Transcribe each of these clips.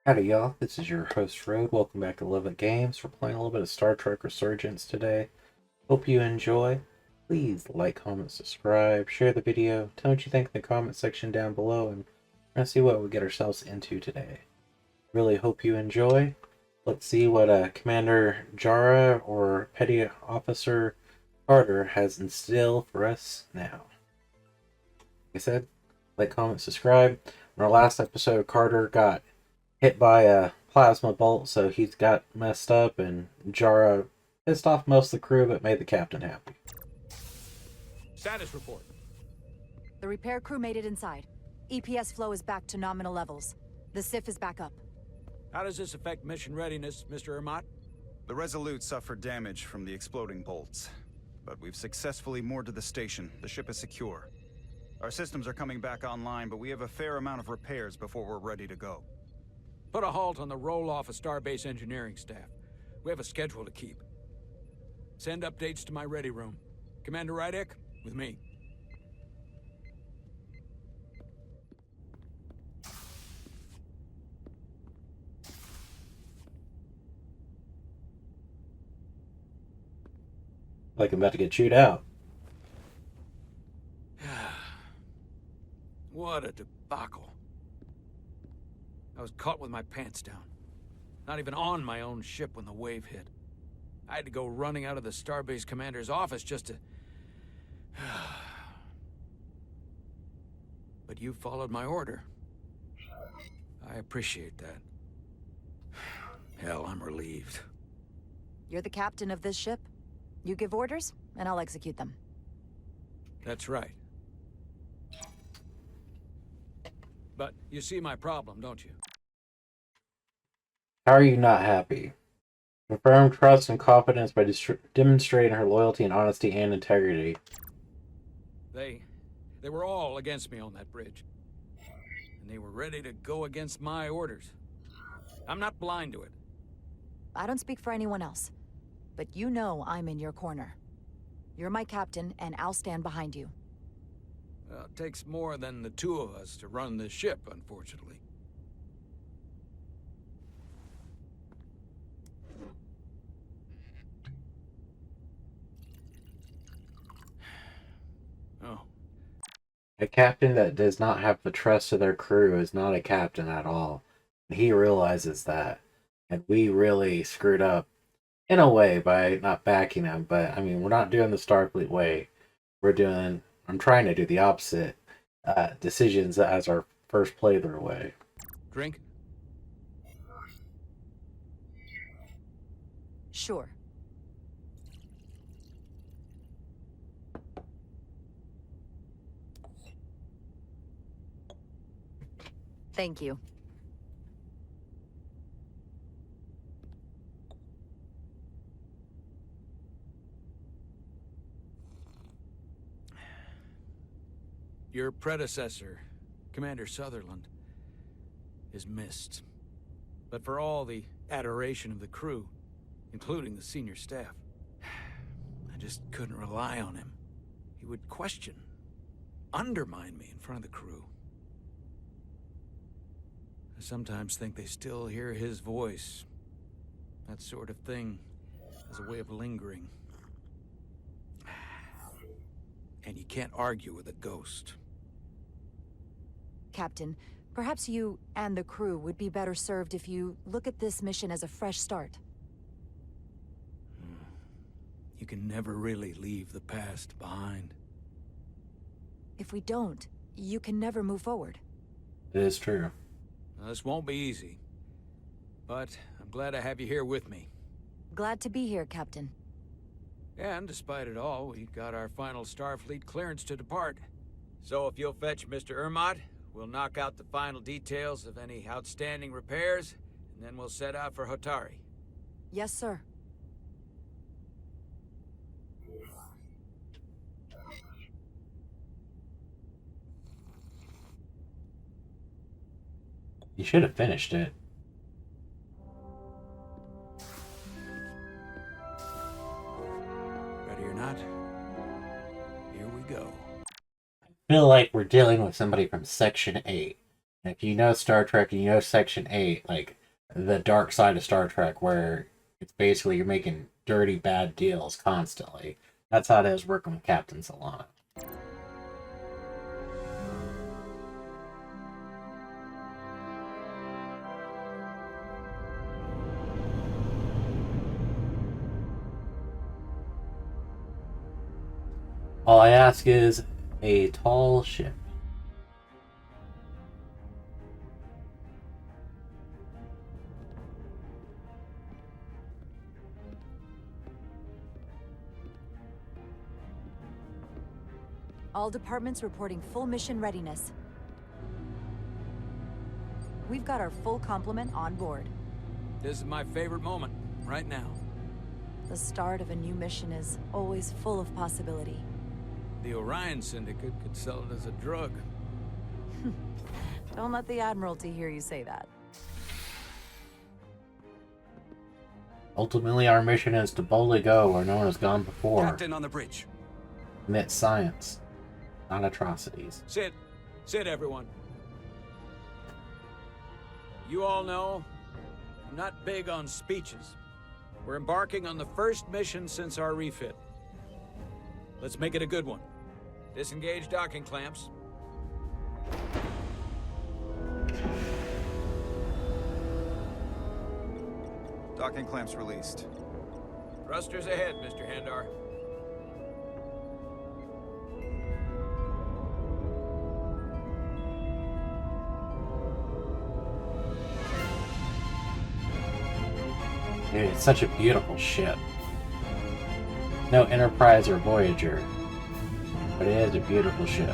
Howdy y'all, this is your host Road. Welcome back to LovettGamez. We're playing a little bit of Star Trek Resurgence today. Hope you enjoy. Please like, comment, subscribe, share the video, tell me what you think in the comment section down below, and we're going to see what we get ourselves into today. Really hope you enjoy. Let's see what Commander Jara or Petty Officer Carter has in store for us now. Like I said, like, comment, subscribe. In our last episode, Carter got hit by a plasma bolt, so he's got messed up, and Jara pissed off most of the crew, but made the captain happy. Status report. The repair crew made it inside. EPS flow is back to nominal levels. The SIF is back up. How does this affect mission readiness, Mr. Ermot? The Resolute suffered damage from the exploding bolts, but we've successfully moored to the station. The ship is secure. Our systems are coming back online, but we have a fair amount of repairs before we're ready to go. Put a halt on the roll-off of Starbase engineering staff. We have a schedule to keep. Send updates to my ready room. Commander Rydek, with me. Like I'm about to get chewed out. What a debacle. I was caught with my pants down. Not even on my own ship when the wave hit. I had to go running out of the Starbase commander's office just to... But you followed my order. I appreciate that. Hell, I'm relieved. You're the captain of this ship. You give orders, and I'll execute them. That's right. But you see my problem, don't you? How are you not happy? Confirm trust and confidence by demonstrating her loyalty and honesty and integrity. They were all against me on that bridge. And they were ready to go against my orders. I'm not blind to it. I don't speak for anyone else, but you know I'm in your corner. You're my captain, and I'll stand behind you. Well, it takes more than the two of us to run this ship, unfortunately. Oh. A captain that does not have the trust of their crew is not a captain at all. And he realizes that. And we really screwed up in a way by not backing him. But, I mean, we're not doing the Starfleet way. I'm trying to do the opposite decisions as our first playthrough way. Drink? Sure. Thank you. Your predecessor, Commander Sutherland, is missed. But for all the adoration of the crew, including the senior staff, I just couldn't rely on him. He would question, undermine me in front of the crew. I sometimes think they still hear his voice. That sort of thing has a way of lingering. And you can't argue with a ghost. Captain, perhaps you and the crew would be better served if you look at this mission as a fresh start. You can never really leave the past behind. If we don't, you can never move forward. It is true. Now, this won't be easy. But I'm glad I have you here with me. Glad to be here, Captain. And despite it all, we got our final Starfleet clearance to depart. So if you'll fetch Mr. Ermot, we'll knock out the final details of any outstanding repairs, and then we'll set out for Hotari. Yes, sir. You should have finished it. Ready or not, here we go. I feel like we're dealing with somebody from Section 8. If you know Star Trek and you know Section 8, like the dark side of Star Trek, where it's basically you're making dirty, bad deals constantly. That's how it is working with Captain Solana. All I ask is a tall ship. All departments reporting full mission readiness. We've got our full complement on board. This is my favorite moment, right now. The start of a new mission is always full of possibility. The Orion Syndicate could sell it as a drug. Don't let the Admiralty hear you say that. Ultimately, our mission is to boldly go where no one has gone before. Captain on the bridge. Commit science, not atrocities. Sit. Sit, everyone. You all know, I'm not big on speeches. We're embarking on the first mission since our refit. Let's make it a good one. Disengage docking clamps. Docking clamps released. Thrusters ahead, Mr. Handar. Dude, it's such a beautiful ship. No Enterprise or Voyager, but it is a beautiful ship.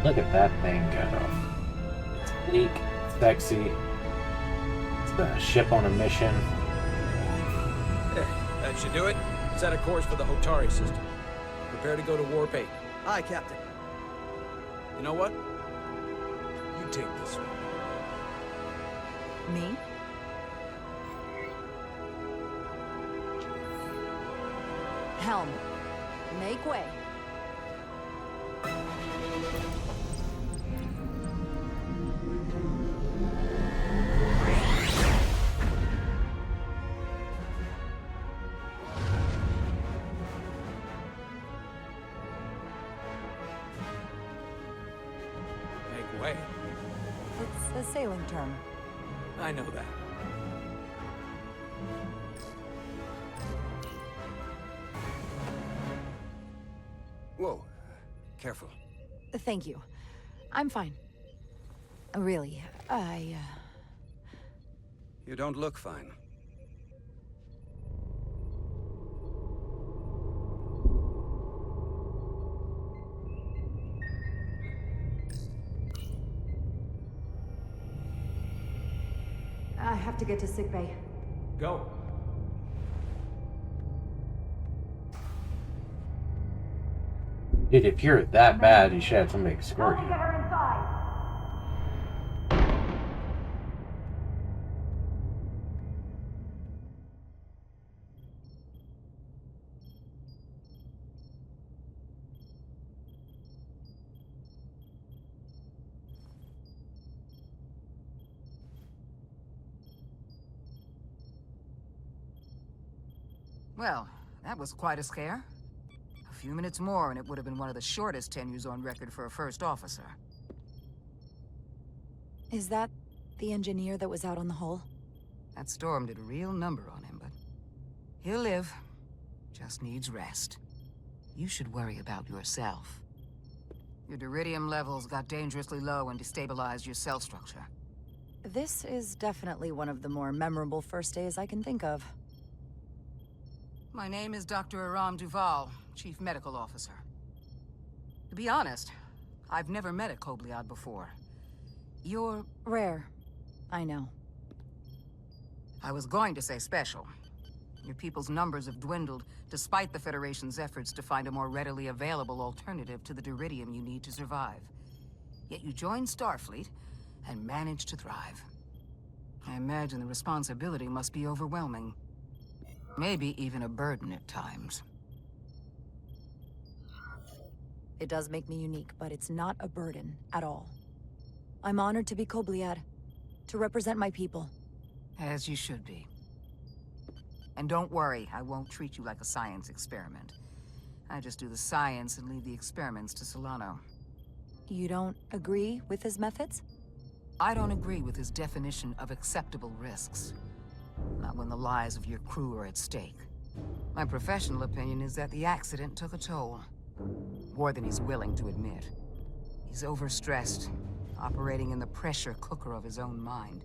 Look at that thing go. It's sleek, sexy. It's a ship on a mission. There, that should do it. Set a course for the Hotari system. Prepare to go to Warp 8. Aye, Captain. You know what? You take this one. Me? Helm. Make way. Make way. It's a sailing term. I know that. Whoa. Careful. Thank you. I'm fine. Really, You don't look fine. I have to get to sickbay. Go. Dude, if you're that bad, you should have somebody escort you. Well, that was quite a scare. A few minutes more and it would have been one of the shortest tenures on record for a first officer. Is that the engineer that was out on the hull? That storm did a real number on him, but he'll live. Just needs rest. You should worry about yourself. Your duridium levels got dangerously low and destabilized your cell structure. This is definitely one of the more memorable first days I can think of. My name is Dr. Aram Duval, Chief Medical Officer. To be honest, I've never met a Kobliad before. You're... Rare. I know. I was going to say special. Your people's numbers have dwindled, despite the Federation's efforts to find a more readily available alternative to the duridium you need to survive. Yet you joined Starfleet, and managed to thrive. I imagine the responsibility must be overwhelming. Maybe even a burden at times. It does make me unique, but it's not a burden at all. I'm honored to be Kobliad, to represent my people. As you should be. And don't worry, I won't treat you like a science experiment. I just do the science and leave the experiments to Solano. You don't agree with his methods? I don't agree with his definition of acceptable risks. Not when the lives of your crew are at stake. My professional opinion is that the accident took a toll. More than he's willing to admit. He's overstressed, operating in the pressure cooker of his own mind.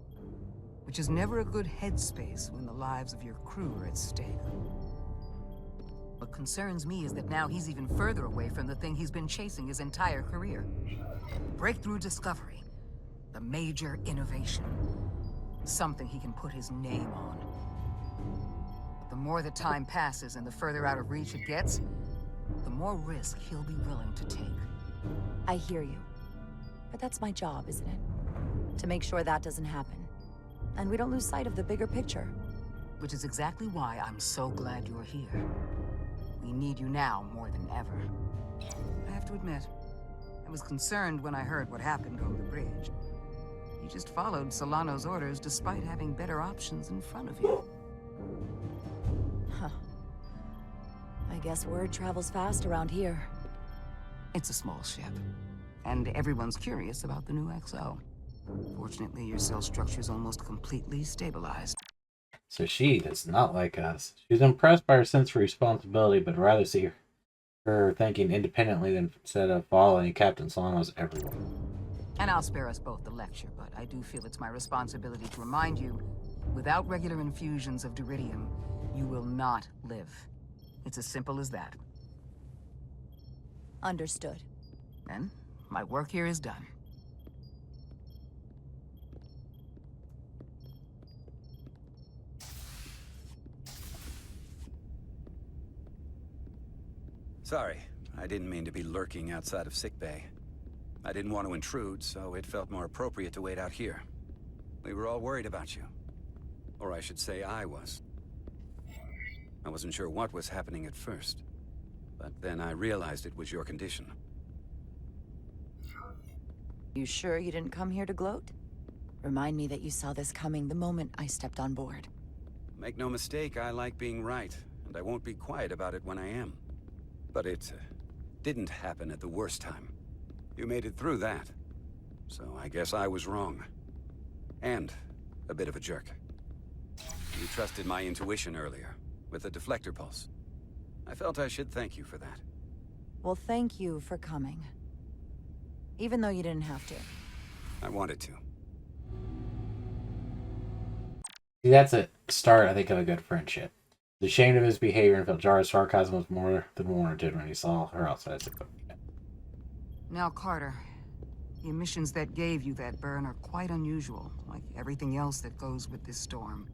Which is never a good headspace when the lives of your crew are at stake. What concerns me is that now he's even further away from the thing he's been chasing his entire career. Breakthrough discovery. The major innovation. Something he can put his name on. But the more the time passes and the further out of reach it gets, the more risk he'll be willing to take. I hear you. But that's my job, isn't it? To make sure that doesn't happen. And we don't lose sight of the bigger picture. Which is exactly why I'm so glad you're here. We need you now more than ever. I have to admit, I was concerned when I heard what happened over the bridge. You just followed Solano's orders despite having better options in front of you. Huh. I guess word travels fast around here. It's a small ship, and everyone's curious about the new XO. Fortunately, your cell structure's almost completely stabilized. So she does not like us. She's impressed by her sense of responsibility, but rather see her thinking independently than instead of following Captain Solano's every move. And I'll spare us both the lecture, but I do feel it's my responsibility to remind you, without regular infusions of Duridium, you will not live. It's as simple as that. Understood. Then, my work here is done. Sorry, I didn't mean to be lurking outside of sickbay. I didn't want to intrude, so it felt more appropriate to wait out here. We were all worried about you. Or I should say I was. I wasn't sure what was happening at first. But then I realized it was your condition. You sure you didn't come here to gloat? Remind me that you saw this coming the moment I stepped on board. Make no mistake, I like being right, and I won't be quiet about it when I am. But it didn't happen at the worst time. You made it through that. So I guess I was wrong. And a bit of a jerk. You trusted my intuition earlier, with the deflector pulse. I felt I should thank you for that. Well, thank you for coming. Even though you didn't have to. I wanted to. See, that's a start, I think, of a good friendship. He's ashamed of his behavior and felt Jara's sarcasm was more than Warner did when he saw her outside the boat. Now, Carter, the emissions that gave you that burn are quite unusual, like everything else that goes with this storm.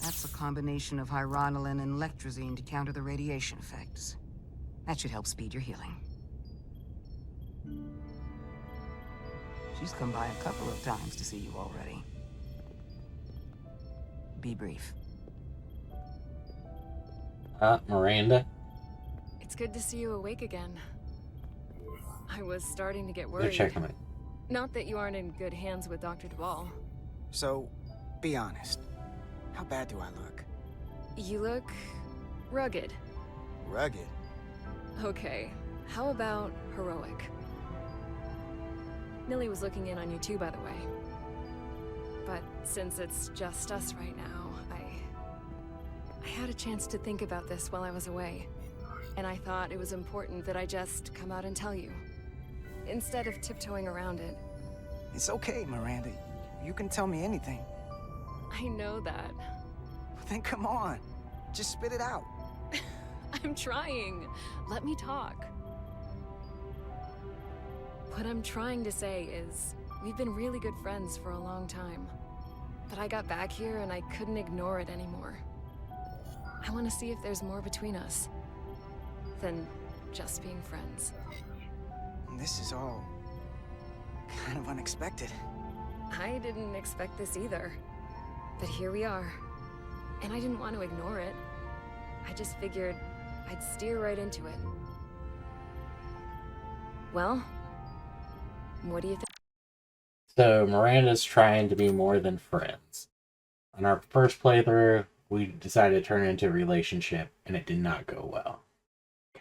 That's a combination of hyronolin and lectrazine to counter the radiation effects. That should help speed your healing. She's come by a couple of times to see you already. Be brief. Miranda? It's good to see you awake again. I was starting to get Go worried. check on it. Not that you aren't in good hands with Dr. Duvall. So, be honest. How bad do I look? You look rugged. Rugged? Okay, how about heroic? Millie was looking in on you too, by the way. But since it's just us right now, I had a chance to think about this while I was away. And I thought it was important that I just come out and tell you. Instead of tiptoeing around it. It's okay, Miranda. You can tell me anything. I know that. Then come on. Just spit it out. I'm trying. Let me talk. What I'm trying to say is, we've been really good friends for a long time. But I got back here and I couldn't ignore it anymore. I want to see if there's more between us than just being friends. This is all kind of unexpected. I didn't expect this either. But here we are. And I didn't want to ignore it. I just figured I'd steer right into it. Well, what do you think? So Miranda's trying to be more than friends. On our first playthrough, we decided to turn it into a relationship, and it did not go well.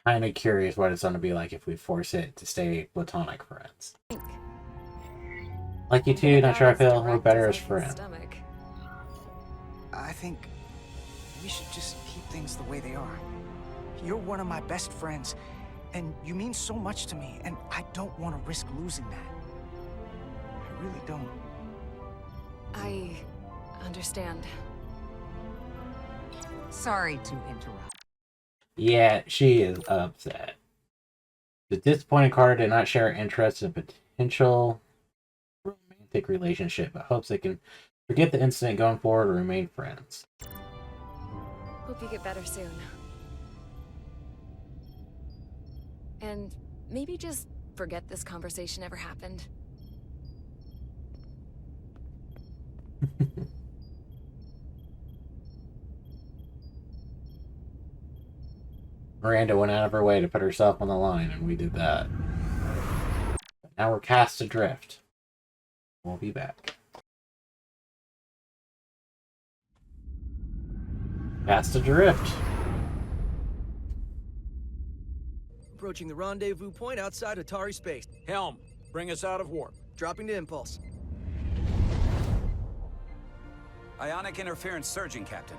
Kind of curious what it's going to be like if we force it to stay platonic friends. Like you two, not sure I feel we're better as friends. I think we should just keep things the way they are. You're one of my best friends, and you mean so much to me, and I don't want to risk losing that. I really don't. I understand. Sorry to interrupt. Yeah, she is upset. The disappointed Carter did not share interest in a potential romantic relationship, but hopes they can forget the incident going forward and remain friends. Hope you get better soon. And maybe just forget this conversation ever happened. Miranda went out of her way to put herself on the line, and we did that. But now we're cast adrift. We'll be back. Cast adrift. Approaching the rendezvous point outside Atari space. Helm, bring us out of warp. Dropping to impulse. Ionic interference surging, Captain.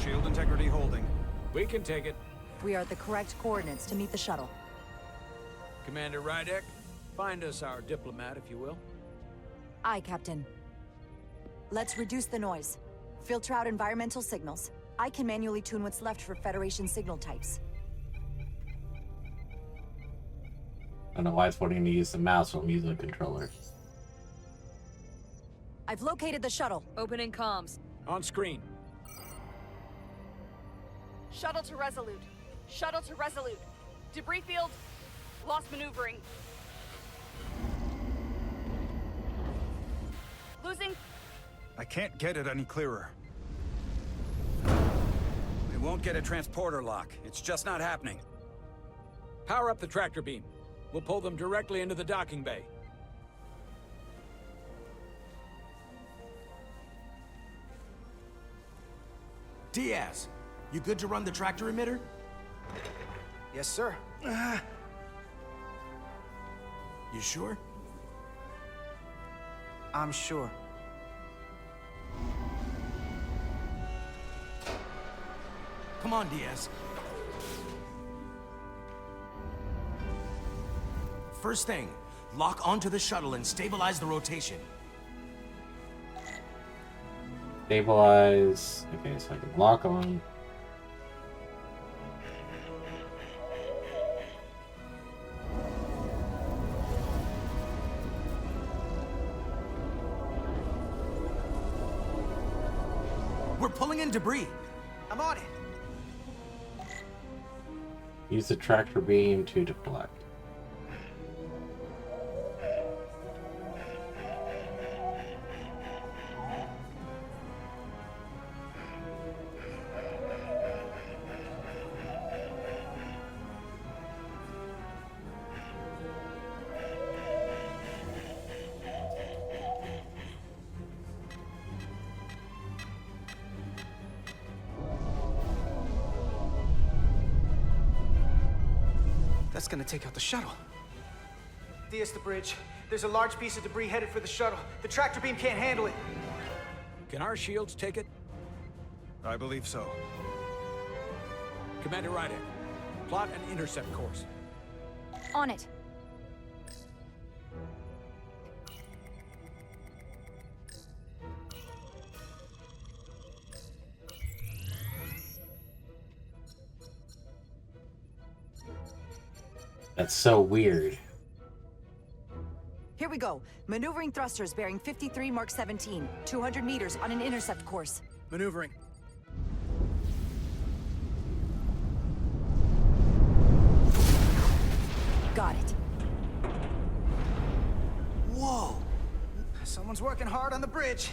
Shield integrity holding. We can take it. We are at the correct coordinates to meet the shuttle. Commander Rydek, find us our diplomat, if you will. Aye, Captain. Let's reduce the noise. Filter out environmental signals. I can manually tune what's left for Federation signal types. I don't know why it's wanting to use the mouse when I'm using the controller. I've located the shuttle. Opening comms. On screen. Shuttle to Resolute. Shuttle to Resolute. Debris field. Lost maneuvering. Losing. I can't get it any clearer. We won't get a transporter lock. It's just not happening. Power up the tractor beam. We'll pull them directly into the docking bay. Diaz, you good to run the tractor emitter? Yes, sir. You sure? I'm sure. Come on, Diaz. First thing, lock onto the shuttle and stabilize the rotation. Stabilize. Okay, so I can lock on. We're pulling in debris. I'm on it. Use the tractor beam to deflect. That's gonna take out the shuttle. Diaz, the bridge. There's a large piece of debris headed for the shuttle. The tractor beam can't handle it. Can our shields take it? I believe so. Commander Rydek, plot an intercept course. On it. That's so weird. Here we go. Maneuvering thrusters bearing 53 Mark 17. 200 meters on an intercept course. Maneuvering. Got it. Someone's working hard on the bridge.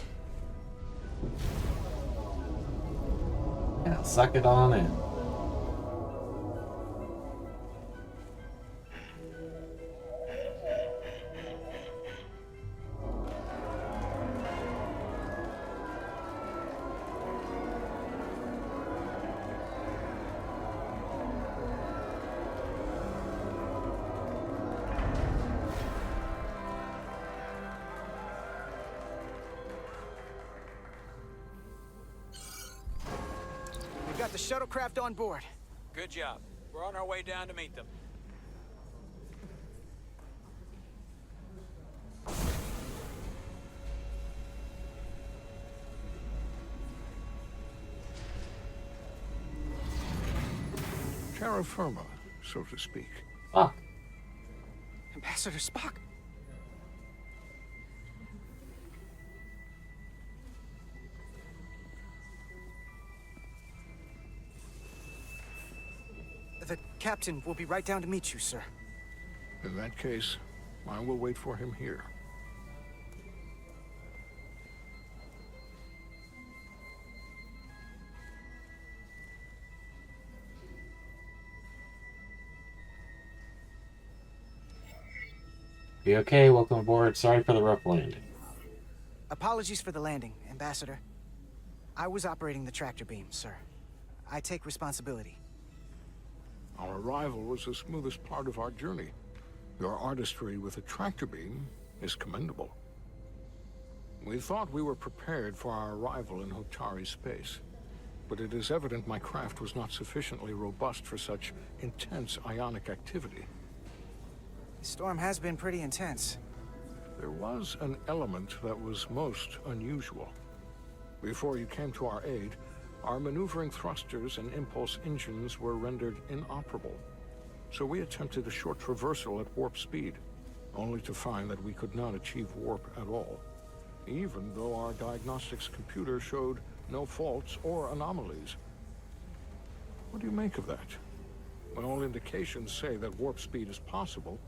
Yeah, suck it on in. We've got the shuttlecraft on board. Good job. We're on our way down to meet them. Terra firma, so to speak. Ah, Ambassador Spock. The captain will be right down to meet you, sir. In that case, I will wait for him here. be okay. Welcome aboard. Sorry for the rough landing. Apologies for the landing, Ambassador. I was operating the tractor beam, sir. I take responsibility. Our arrival was the smoothest part of our journey. Your artistry with a tractor beam is commendable. We thought we were prepared for our arrival in Hotari space, but it is evident my craft was not sufficiently robust for such intense ionic activity. The storm has been pretty intense. There was an element that was most unusual. Before you came to our aid, our maneuvering thrusters and impulse engines were rendered inoperable. So we attempted a short traversal at warp speed, only to find that we could not achieve warp at all, even though our diagnostics computer showed no faults or anomalies. What do you make of that? When all indications say that warp speed is possible,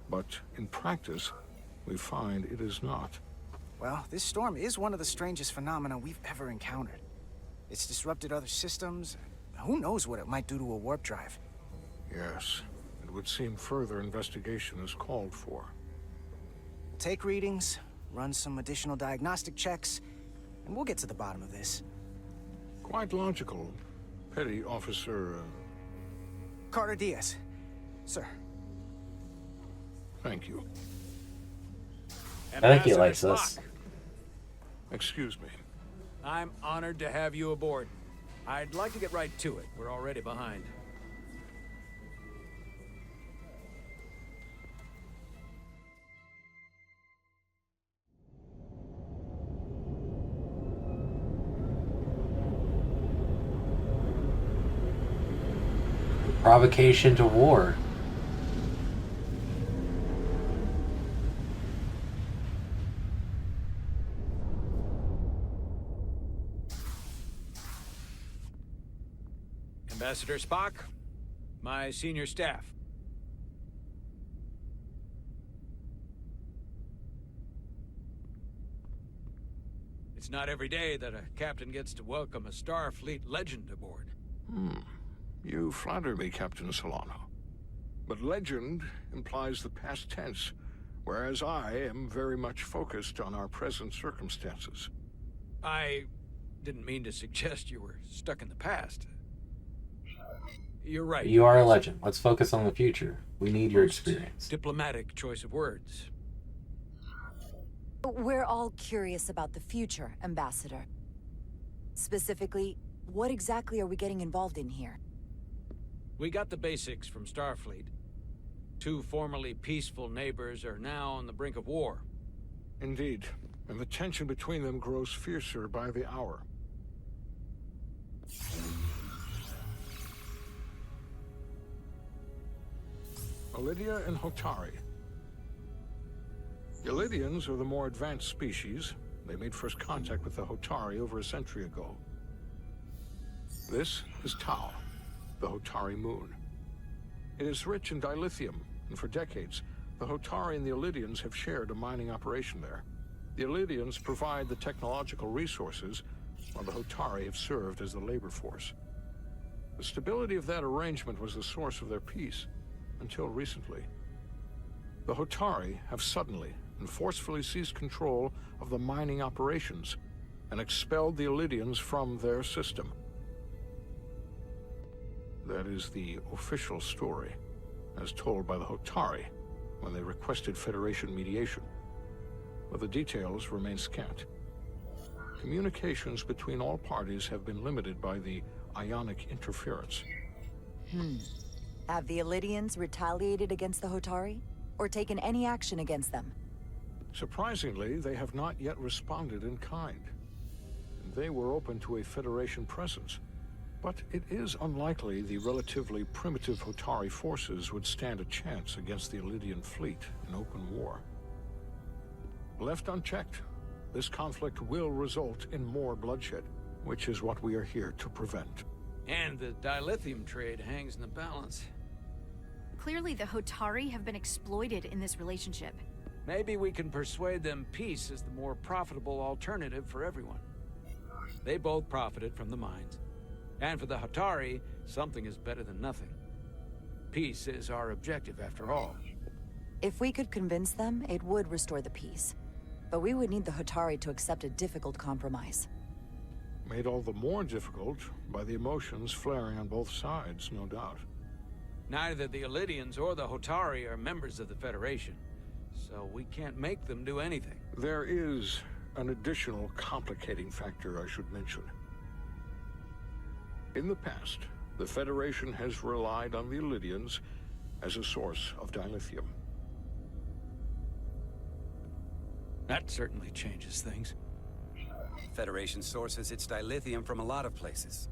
but in practice, we find it is not. Well, this storm is one of the strangest phenomena we've ever encountered. It's disrupted other systems. Who knows what it might do to a warp drive? Yes, it would seem further investigation is called for. Take readings, run some additional diagnostic checks, and we'll get to the bottom of this. Quite logical. Petty Officer... Carter Diaz. Sir. Thank you. I think he likes us. Excuse me. I'm honored to have you aboard. I'd like to get right to it. We're already behind. Provocation to war. Ambassador Spock, my senior staff. It's not every day that a captain gets to welcome a Starfleet legend aboard. You flatter me, Captain Solano. But legend implies the past tense, whereas I am very much focused on our present circumstances. I didn't mean to suggest you were stuck in the past. You're right. You are a legend. Let's focus on the future. We need your experience. Diplomatic choice of words. We're all curious about the future, Ambassador. Specifically, what exactly are we getting involved in here? We got the basics from Starfleet. Two formerly peaceful neighbors are now on the brink of war. Indeed, and the tension between them grows fiercer by the hour. Elydia and Hotari. Elydians are the more advanced species. They made first contact with the Hotari over a century ago. This is Tau, the Hotari moon. It is rich in dilithium, and for decades, The Hotari and the Illidians have shared a mining operation there. The Illidians provide the technological resources, while the Hotari have served as the labor force. The stability of that arrangement was the source of their peace, until recently. The Hotari have suddenly and forcefully seized control of the mining operations and expelled the Illidians from their system. That is the official story, as told by the Hotari when they requested Federation mediation. But the details remain scant. Communications between all parties have been limited by the ionic interference. Have the Illidians retaliated against the Hotari? Or taken any action against them? Surprisingly, they have not yet responded in kind. They were open to a Federation presence, but it is unlikely the relatively primitive Hotari forces would stand a chance against the Illidian fleet in open war. Left unchecked, this conflict will result in more bloodshed, which is what we are here to prevent. And the dilithium trade hangs in the balance. Clearly the Hotari have been exploited in this relationship. Maybe we can persuade them peace is the more profitable alternative for everyone. They both profited from the mines. And for the Hotari, something is better than nothing. Peace is our objective, after all. If we could convince them, it would restore the peace. But we would need the Hotari to accept a difficult compromise. Made all the more difficult by the emotions flaring on both sides, no doubt. Neither the Illidians or the Hotari are members of the Federation, so we can't make them do anything. There is an additional complicating factor I should mention. In the past, the Federation has relied on the Illidians as a source of dilithium. That certainly changes things. Federation sources its dilithium from a lot of places.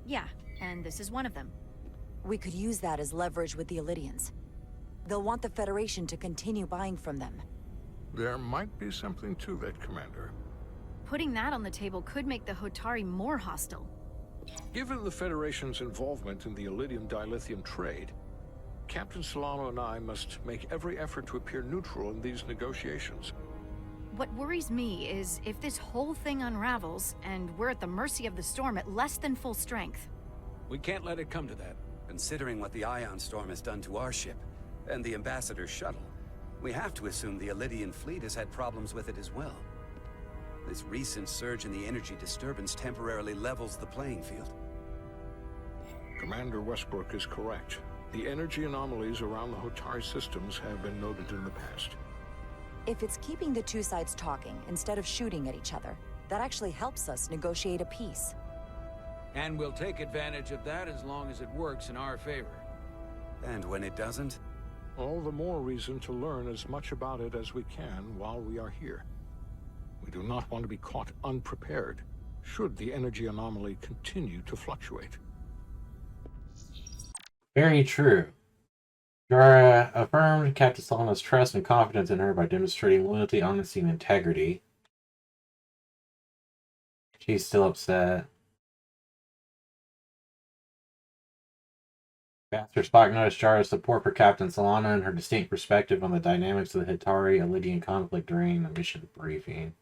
Yeah, and this is one of them. We could use that as leverage with the Illidians. They'll want the Federation to continue buying from them. There might be something to that, Commander. Putting that on the table could make the Hotari more hostile. Given the Federation's involvement in the Illidium dilithium trade, Captain Solano and I must make every effort to appear neutral in these negotiations. What worries me is if this whole thing unravels, and we're at the mercy of the storm at less than full strength. We can't let it come to that. Considering what the Ion Storm has done to our ship, and the Ambassador's shuttle, we have to assume the Illidian fleet has had problems with it as well. This recent surge in the energy disturbance temporarily levels the playing field. Commander Westbrook is correct. The energy anomalies around the Hotari systems have been noted in the past. If it's keeping the two sides talking instead of shooting at each other, that actually helps us negotiate a peace. And we'll take advantage of that as long as it works in our favor. And when it doesn't? All the more reason to learn as much about it as we can while we are here. We do not want to be caught unprepared, should the energy anomaly continue to fluctuate. Very true. Jara affirmed Captain Solano's trust and confidence in her by demonstrating loyalty, honesty, and integrity. She's still upset. Master Spock noticed Jara's support for Captain Solano and her distinct perspective on the dynamics of the Hotari-Illidian conflict during the mission briefing.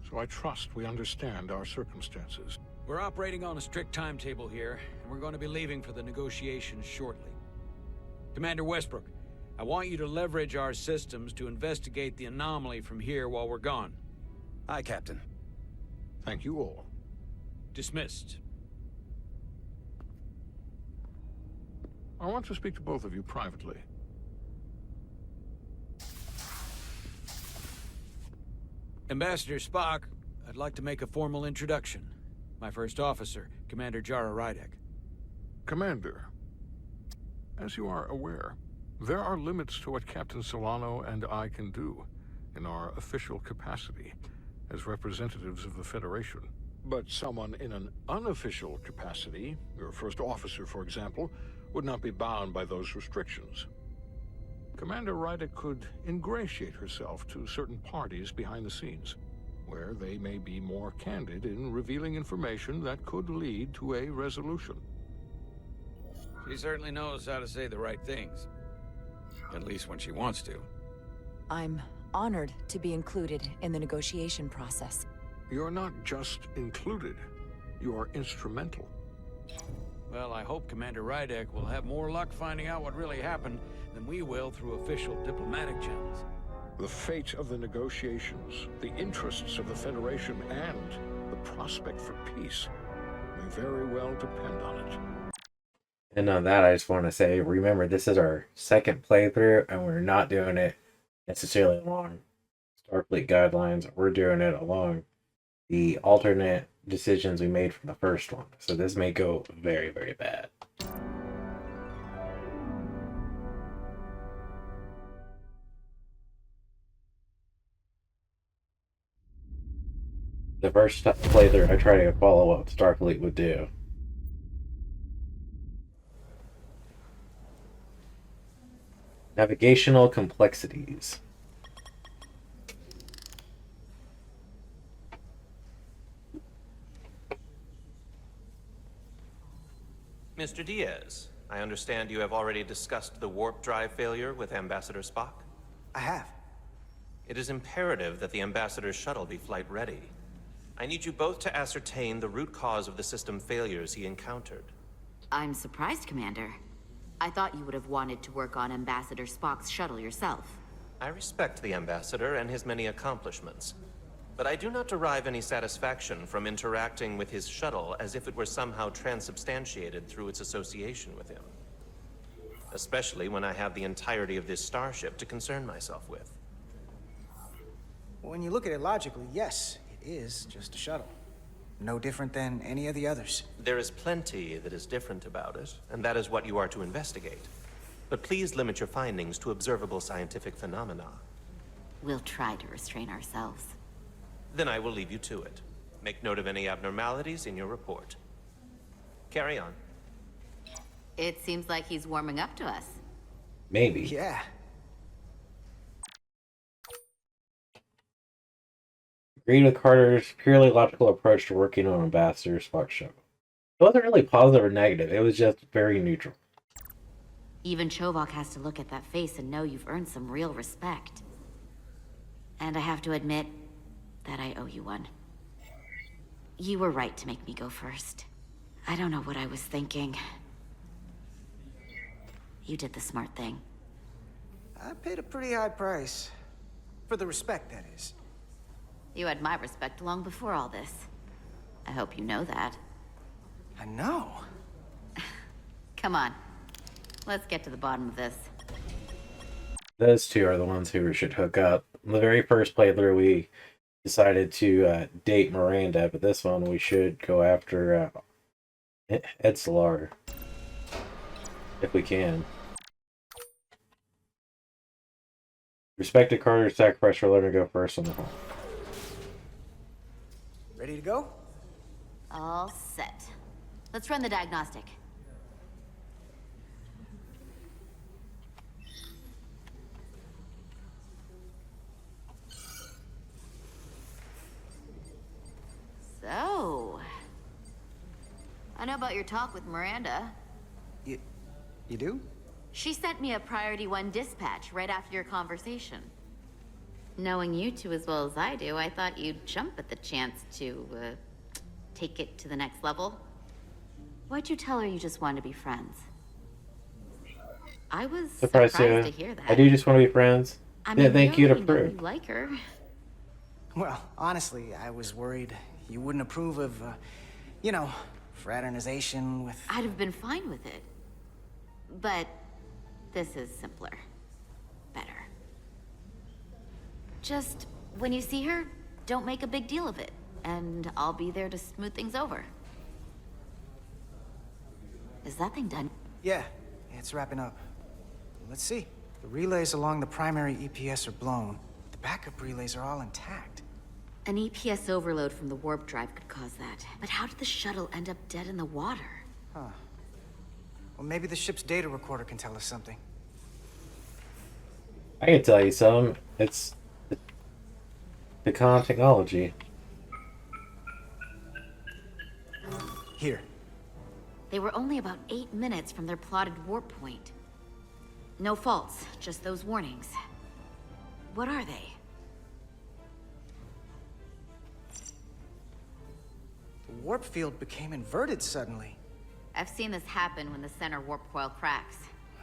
So I trust we understand our circumstances. We're operating on a strict timetable here, and we're going to be leaving for the negotiations shortly. Commander Westbrook, I want you to leverage our systems to investigate the anomaly from here while we're gone. Aye, Captain. Thank you all. Dismissed. I want to speak to both of you privately. Ambassador Spock, I'd like to make a formal introduction. My first officer, Commander Jara Rydek. Commander, as you are aware, there are limits to what Captain Solano and I can do in our official capacity as representatives of the Federation. But someone in an unofficial capacity, your first officer, for example, would not be bound by those restrictions. Commander Rydek could ingratiate herself to certain parties behind the scenes, where they may be more candid in revealing information that could lead to a resolution. She certainly knows how to say the right things. At least when she wants to. I'm honored to be included in the negotiation process. You're not just included, you're instrumental. Well, I hope Commander Rydek will have more luck finding out what really happened than we will through official diplomatic channels. The fate of the negotiations, the interests of the Federation, and the prospect for peace may very well depend on it. And on that, I just want to say, remember, this is our second playthrough, and we're not doing it necessarily along Starfleet guidelines. We're doing it along the alternate decisions we made from the first one. So this may go very, very bad. The first playthrough, I tried to follow what Starfleet would do. Navigational complexities. Mr. Diaz, I understand you have already discussed the warp drive failure with Ambassador Spock? I have. It is imperative that the Ambassador's shuttle be flight ready. I need you both to ascertain the root cause of the system failures he encountered. I'm surprised, Commander. I thought you would have wanted to work on Ambassador Spock's shuttle yourself. I respect the Ambassador and his many accomplishments, but I do not derive any satisfaction from interacting with his shuttle as if it were somehow transubstantiated through its association with him. Especially when I have the entirety of this starship to concern myself with. When you look at it logically, yes, it is just a shuttle. No different than any of the others. There is plenty that is different about it, and that is what you are to investigate. But please limit your findings to observable scientific phenomena. We'll try to restrain ourselves. Then I will leave you to it. Make note of any abnormalities in your report. Carry on. It seems like he's warming up to us. Maybe. Yeah. Agreed with Carter's purely logical approach to working on Ambassador Spock's shuttle. It wasn't really positive or negative, it was just very neutral. Even Chovok has to look at that face and know you've earned some real respect. And I have to admit that I owe you one. You were right to make me go first. I don't know what I was thinking. You did the smart thing. I paid a pretty high price. For the respect, that is. You had my respect long before all this. I hope you know that. I know. Come on. Let's get to the bottom of this. Those two are the ones who should hook up. In the very first playthrough, we decided to date Miranda, but this one we should go after Ed Solar. If we can. Respected Carter, sacrifice for letting her go first on the hall. Ready to go? All set. Let's run the diagnostic. So... I know about your talk with Miranda. You do? She sent me a Priority 1 dispatch right after your conversation. Knowing you two as well as I do, I thought you'd jump at the chance to, take it to the next level. Why'd you tell her you just wanted to be friends? I was surprised to hear that. I do just want to be friends. I mean, thank you to you prove. You like her. Well, honestly, I was worried you wouldn't approve of, you know, fraternization with... I'd have been fine with it. But this is simpler. Better. Just, when you see her, don't make a big deal of it. And I'll be there to smooth things over. Is that thing done? Yeah, it's wrapping up. Let's see. The relays along the primary EPS are blown. The backup relays are all intact. An EPS overload from the warp drive could cause that. But how did the shuttle end up dead in the water? Huh. Well, maybe the ship's data recorder can tell us something. I can tell you some. It's the con technology. Here. They were only about 8 minutes from their plotted warp point. No faults, just those warnings. What are they? The warp field became inverted suddenly. I've seen this happen when the center warp coil cracks.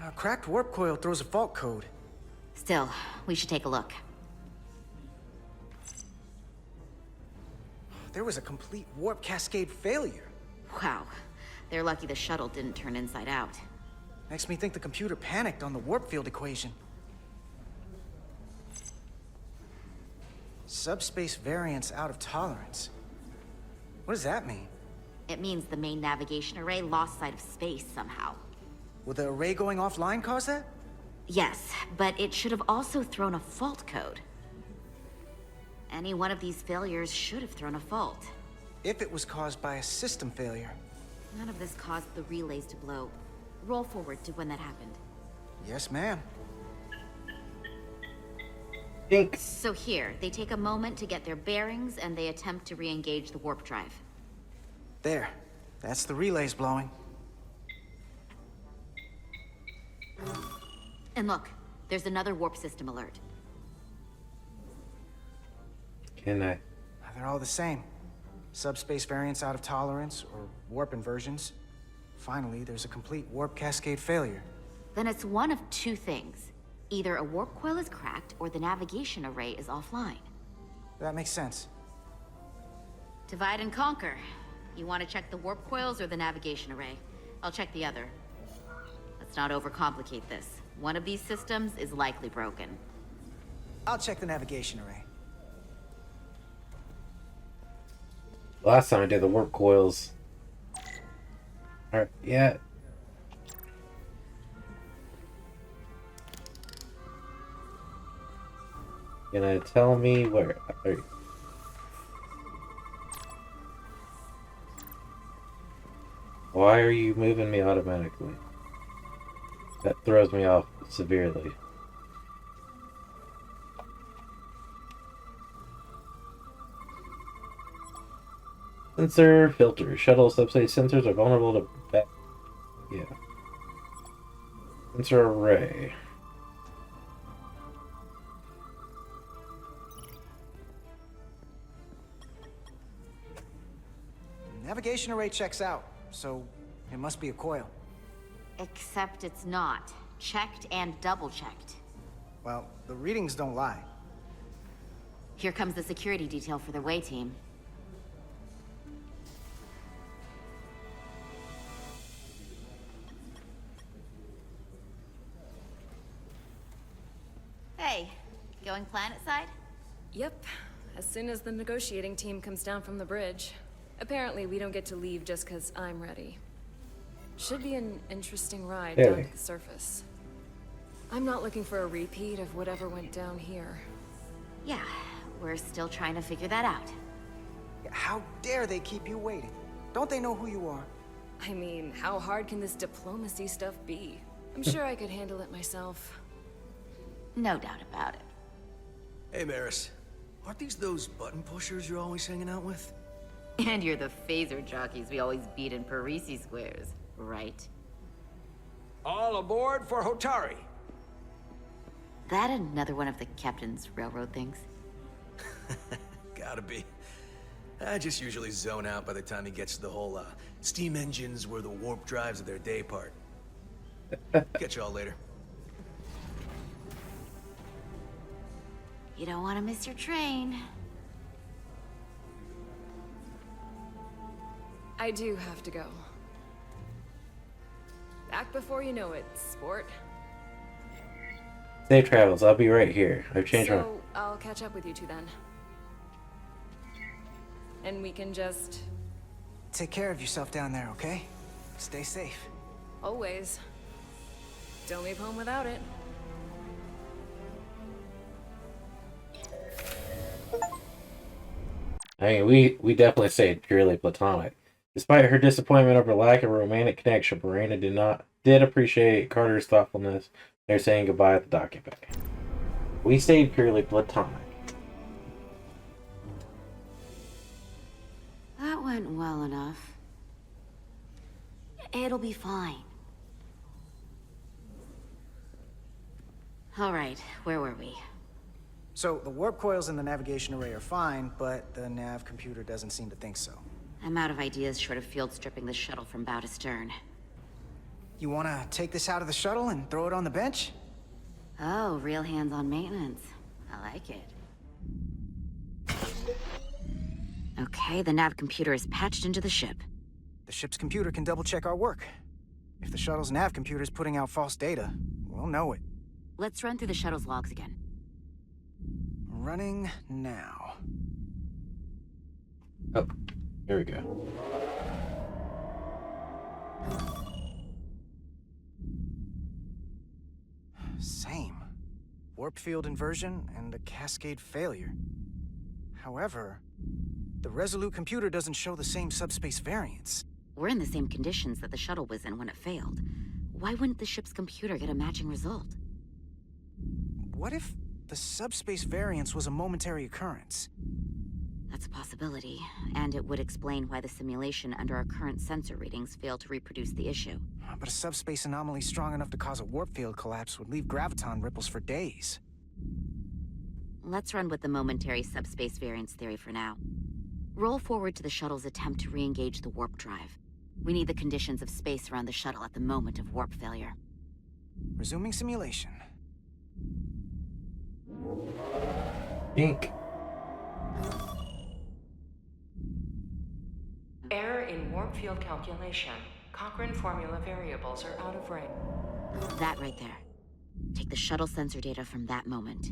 A cracked warp coil throws a fault code. Still, we should take a look. There was a complete warp cascade failure. Wow. They're lucky the shuttle didn't turn inside out. Makes me think the computer panicked on the warp field equation. Subspace variance out of tolerance. What does that mean? It means the main navigation array lost sight of space somehow. Will the array going offline cause that? Yes, but it should have also thrown a fault code. Any one of these failures should have thrown a fault. If it was caused by a system failure. None of this caused the relays to blow. Roll forward to when that happened. Yes, ma'am. Think. So here, they take a moment to get their bearings and they attempt to re-engage the warp drive. There. That's the relays blowing. And look, there's another warp system alert. Can I? They're all the same. Subspace variance out of tolerance, or warp inversions. Finally, there's a complete warp cascade failure. Then it's one of two things. Either a warp coil is cracked, or the navigation array is offline. That makes sense. Divide and conquer. You want to check the warp coils or the navigation array? I'll check the other. Let's not overcomplicate this. One of these systems is likely broken. I'll check the navigation array. Last time I did the warp coils. Alright, yeah. Gonna tell me where? Why are you moving me automatically? That throws me off severely. Sensor filter. Shuttle subspace sensors are vulnerable to yeah. Sensor array. Navigation array checks out, so it must be a coil. Except it's not. Checked and double-checked. Well, the readings don't lie. Here comes the security detail for the way team. Hey, going planet side? Yep, as soon as the negotiating team comes down from the bridge. Apparently, we don't get to leave just because I'm ready. Should be an interesting ride down to the surface. I'm not looking for a repeat of whatever went down here. Yeah, we're still trying to figure that out. How dare they keep you waiting? Don't they know who you are? I mean, how hard can this diplomacy stuff be? I'm sure I could handle it myself. No doubt about it. Hey, Maris. Aren't these those button pushers you're always hanging out with? And you're the phaser jockeys we always beat in Parisi squares, right? All aboard for Hotari. That another one of the captain's railroad things? Gotta be. I just usually zone out by the time he gets to the whole, steam engines were the warp drives of their day part. Catch y'all later. You don't want to miss your train. I do have to go. Back before you know it, sport. Safe travels. I'll be right here. I've changed my... So, I'll catch up with you two then. And we can just... Take care of yourself down there, okay? Stay safe. Always. Don't leave home without it. I mean, we definitely stayed purely platonic. Despite her disappointment over lack of a romantic connection, Miranda did appreciate Carter's thoughtfulness. They're saying goodbye at the docking bay. We stayed purely platonic. That went well enough. It'll be fine. All right, where were we? So, the warp coils in the navigation array are fine, but the nav computer doesn't seem to think so. I'm out of ideas short of field stripping the shuttle from bow to stern. You wanna take this out of the shuttle and throw it on the bench? Oh, real hands-on maintenance. I like it. Okay, the nav computer is patched into the ship. The ship's computer can double-check our work. If the shuttle's nav computer is putting out false data, we'll know it. Let's run through the shuttle's logs again. Running now. Oh, here we go. Same. Warp field inversion and a cascade failure. However, the Resolute computer doesn't show the same subspace variance. We're in the same conditions that the shuttle was in when it failed. Why wouldn't the ship's computer get a matching result? What if the subspace variance was a momentary occurrence? That's a possibility, and it would explain why the simulation under our current sensor readings failed to reproduce the issue. But a subspace anomaly strong enough to cause a warp field collapse would leave graviton ripples for days. Let's run with the momentary subspace variance theory for now. Roll forward to the shuttle's attempt to re-engage the warp drive. We need the conditions of space around the shuttle at the moment of warp failure. Resuming simulation. Ink. Error in warp field calculation. Cochrane formula variables are out of range. That right there. Take the shuttle sensor data from that moment.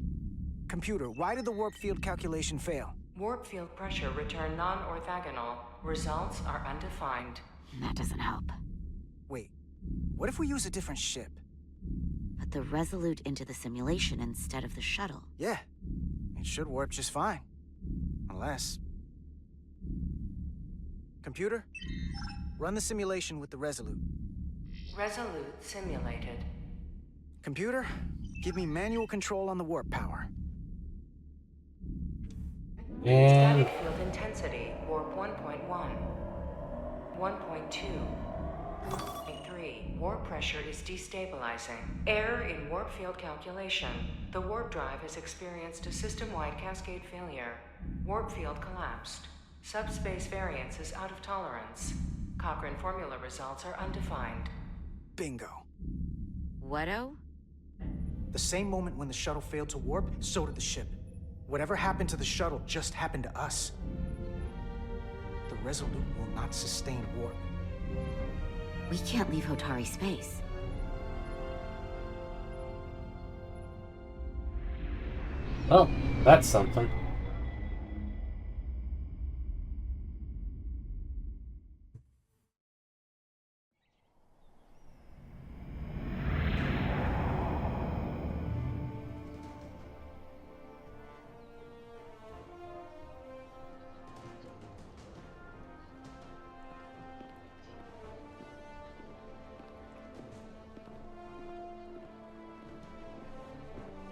Computer, why did the warp field calculation fail? Warp field pressure returned non-orthogonal. Results are undefined. That doesn't help. Wait, what if we use a different ship? Put the Resolute into the simulation instead of the shuttle. Yeah, it should warp just fine. Unless... Computer, run the simulation with the Resolute. Resolute simulated. Computer, give me manual control on the warp power. And... Static field intensity, warp 1.1. 1.2. 3. Warp pressure is destabilizing. Error in warp field calculation. The warp drive has experienced a system-wide cascade failure. Warp field collapsed. Subspace variance is out of tolerance. Cochrane formula results are undefined. Bingo. What-o? The same moment when the shuttle failed to warp, so did the ship. Whatever happened to the shuttle just happened to us. The Resolute will not sustain warp. We can't leave Hotari space. Well, that's something.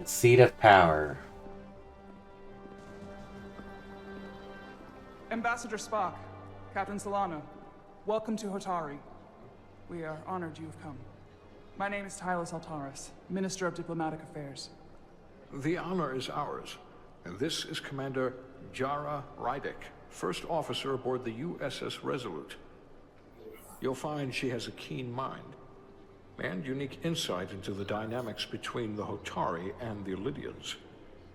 Seat of power. Ambassador Spock, Captain Solano, welcome to Hotari. We are honored you have come. My name is Tylos Altaris, Minister of Diplomatic Affairs. The honor is ours, and this is Commander Jara Rydick, first officer aboard the USS Resolute. You'll find she has a keen mind, and unique insight into the dynamics between the Hotari and the Illydians.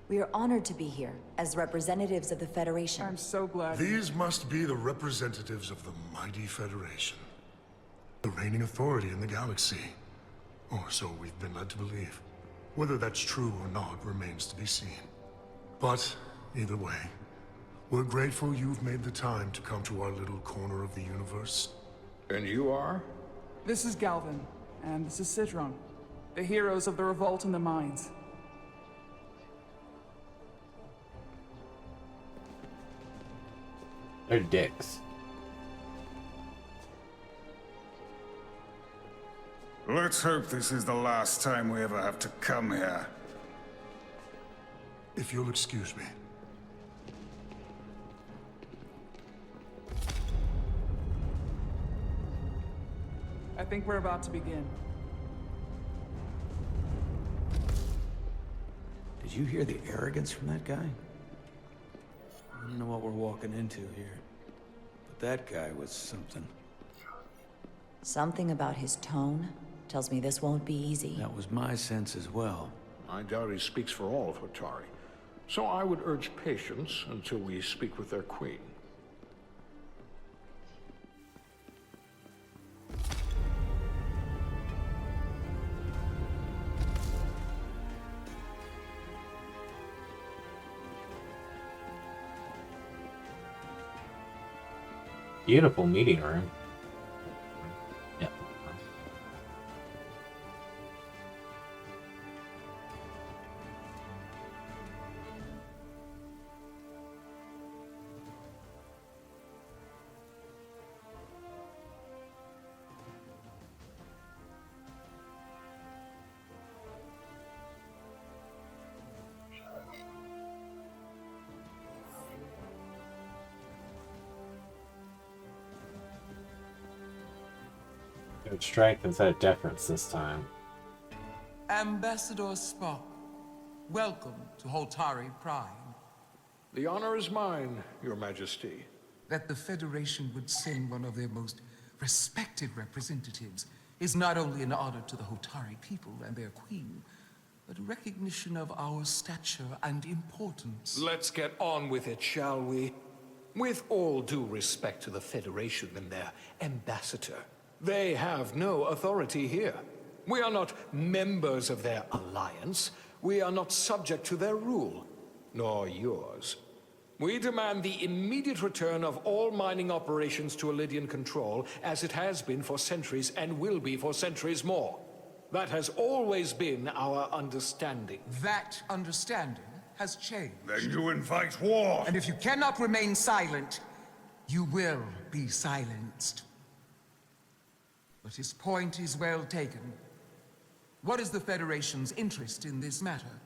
We are honored to be here, as representatives of the Federation. I'm so glad. These must be the representatives of the mighty Federation. The reigning authority in the galaxy. Or so we've been led to believe. Whether that's true or not remains to be seen. But, either way, we're grateful you've made the time to come to our little corner of the universe. And you are? This is Galvin, and this is Sidron, the heroes of the revolt in the mines. They're dicks. Let's hope this is the last time we ever have to come here. If you'll excuse me. I think we're about to begin. Did you hear the arrogance from that guy? I don't know what we're walking into here, but that guy was something. Something about his tone tells me this won't be easy. That was my sense as well. I doubt he speaks for all of Hotari, so I would urge patience until we speak with their queen. Beautiful meeting room. Yeah. It strengthens that deference this time. Ambassador Spock, welcome to Hotari Prime. The honor is mine, Your Majesty. That the Federation would send one of their most respected representatives is not only an honor to the Hotari people and their queen, but a recognition of our stature and importance. Let's get on with it, shall we? With all due respect to the Federation and their ambassador, they have no authority here. We are not members of their alliance. We are not subject to their rule, nor yours. We demand the immediate return of all mining operations to Elydian control, as it has been for centuries and will be for centuries more. That has always been our understanding. That understanding has changed. Then you invite war! And if you cannot remain silent, you will be silenced. But his point is well taken. What is the Federation's interest in this matter?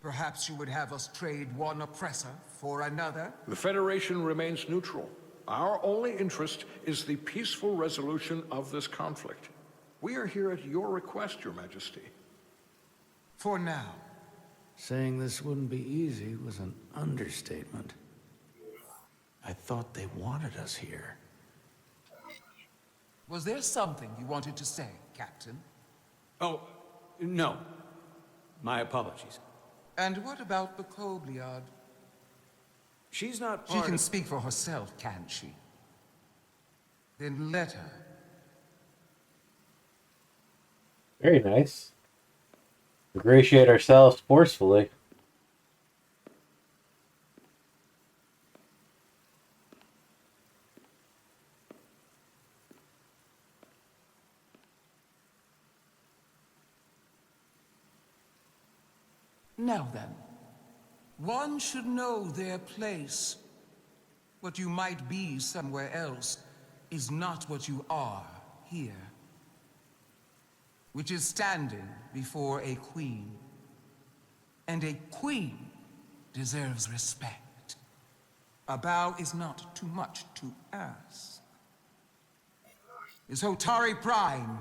Perhaps you would have us trade one oppressor for another? The Federation remains neutral. Our only interest is the peaceful resolution of this conflict. We are here at your request, Your Majesty. For now. Saying this wouldn't be easy was an understatement. I thought they wanted us here. Was there something you wanted to say, Captain? Oh, no. My apologies. And what about the Kobliad? She's not part She can speak for herself, can't she? Then let her. Very nice. Ingratiate ourselves forcefully. Now then, one should know their place. What you might be somewhere else is not what you are here. Which is standing before a queen. And a queen deserves respect. A bow is not too much to ask. Is Hotari Prime,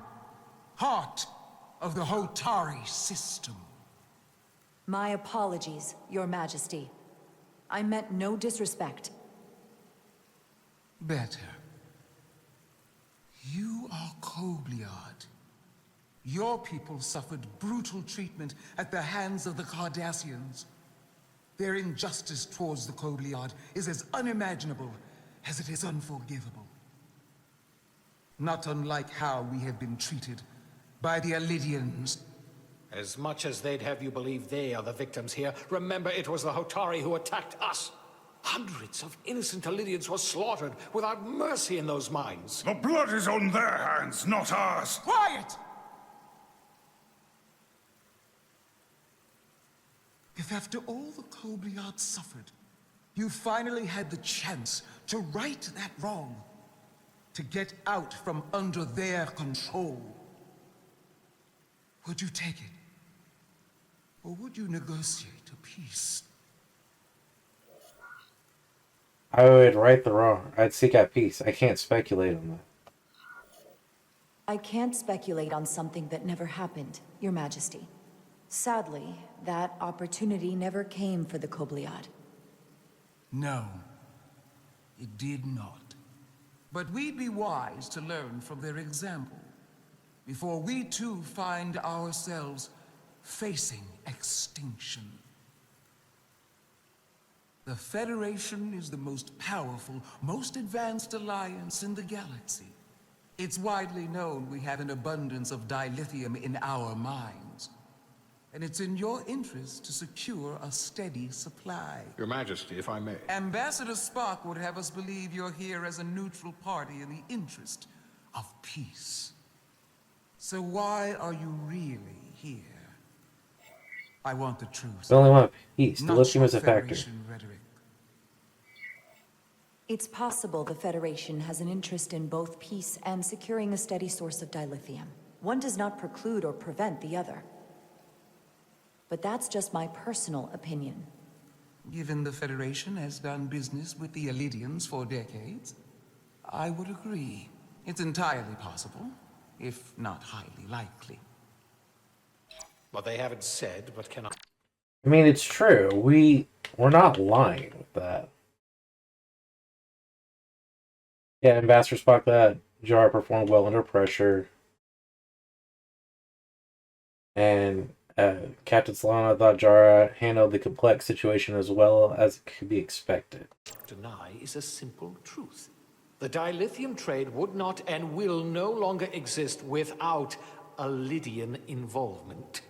heart of the Hotari system? My apologies, Your Majesty. I meant no disrespect. Better. You are Kobliad. Your people suffered brutal treatment at the hands of the Cardassians. Their injustice towards the Kobliad is as unimaginable as it is unforgivable. Not unlike how we have been treated by the Elydians. As much as they'd have you believe they are the victims here, remember it was the Hotari who attacked us. Hundreds of innocent Elydians were slaughtered without mercy in those mines. The blood is on their hands, not ours! Quiet! If after all the Kobliad suffered, you finally had the chance to right that wrong, to get out from under their control, would you take it? Or would you negotiate a peace? I would right the wrong. I'd seek out peace. I can't speculate on that. I can't speculate on something that never happened, Your Majesty. Sadly, that opportunity never came for the Kobliad. No, it did not. But we'd be wise to learn from their example, before we too find ourselves facing extinction. The Federation is the most powerful, most advanced alliance in the galaxy. It's widely known we have an abundance of dilithium in our mines. And it's in your interest to secure a steady supply. Your Majesty, if I may. Ambassador Spock would have us believe you're here as a neutral party in the interest of peace. So why are you really here? I want the truth. We only want peace. Not Dilithium is a factor. Federation rhetoric. It's possible the Federation has an interest in both peace and securing a steady source of dilithium. One does not preclude or prevent the other. But that's just my personal opinion. Given the Federation has done business with the Elidians for decades, I would agree. It's entirely possible, if not highly likely. Well, they haven't said, but can I... I mean, it's true. We're not lying with that. Yeah, Ambassador Spock, that Jar performed well under pressure. And Captain Solana thought Jara handled the complex situation as well as it could be expected. deny is a simple truth. The dilithium trade would not and will no longer exist without Lydian involvement.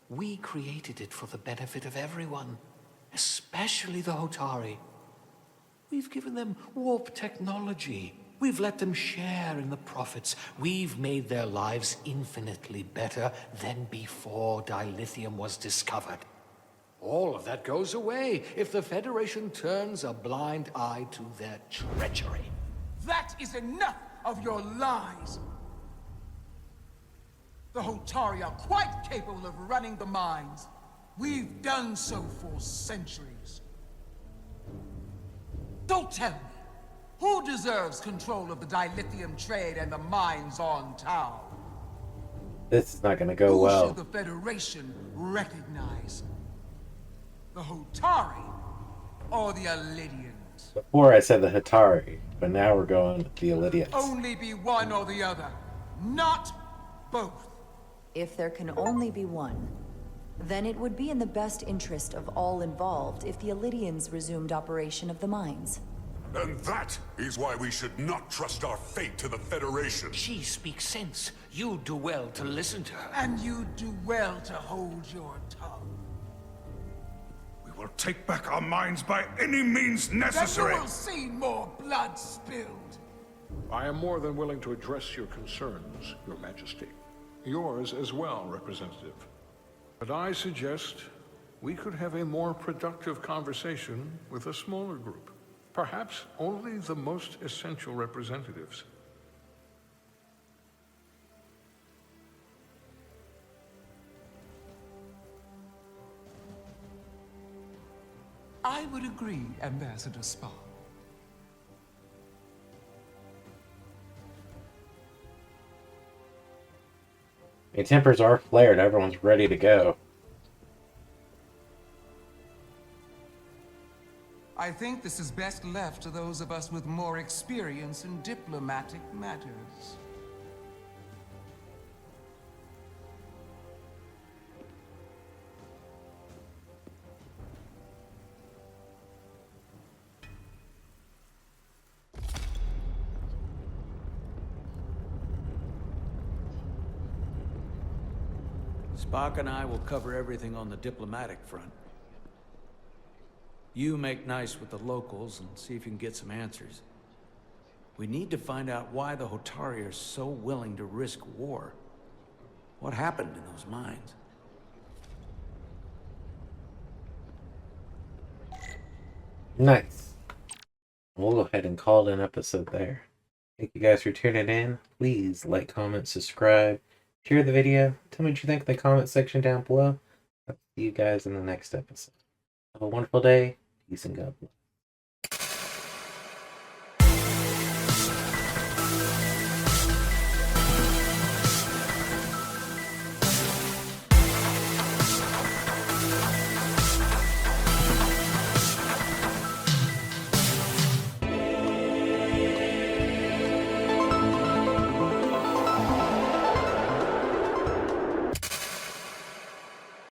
We created it for the benefit of everyone, especially the Hotari. We've given them warp technology. We've let them share in the profits. We've made their lives infinitely better than before dilithium was discovered. All of that goes away if the Federation turns a blind eye to their treachery. That is enough of your lies! The Hotari are quite capable of running the mines. We've done so for centuries. Don't tell me, who deserves control of the dilithium trade and the mines on Tau? This is not going to go well. Who should the Federation recognize? The Hotari or the Elidians? Before I said the Hotari, but now we're going the Elidians. Only be one or the other, not both. If there can only be one, then it would be in the best interest of all involved if the Elidians resumed operation of the mines. And that is why we should not trust our fate to the Federation. She speaks sense. You do well to listen to her. And you do well to hold your tongue. We will take back our minds by any means necessary. Then you will see more blood spilled. I am more than willing to address your concerns, Your Majesty. Yours as well, Representative. But I suggest we could have a more productive conversation with a smaller group. Perhaps only the most essential representatives. I would agree, Ambassador Spock. The tempers are flared. Everyone's ready to go. I think this is best left to those of us with more experience in diplomatic matters. Spock and I will cover everything on the diplomatic front. You make nice with the locals and see if you can get some answers. We need to find out why the Hotari are so willing to risk war. What happened in those mines? Nice. We'll go ahead and call it an episode there. Thank you guys for tuning in. Please like, comment, subscribe, share the video. Tell me what you think in the comment section down below. I'll see you guys in the next episode. Have a wonderful day. Peace and God bless.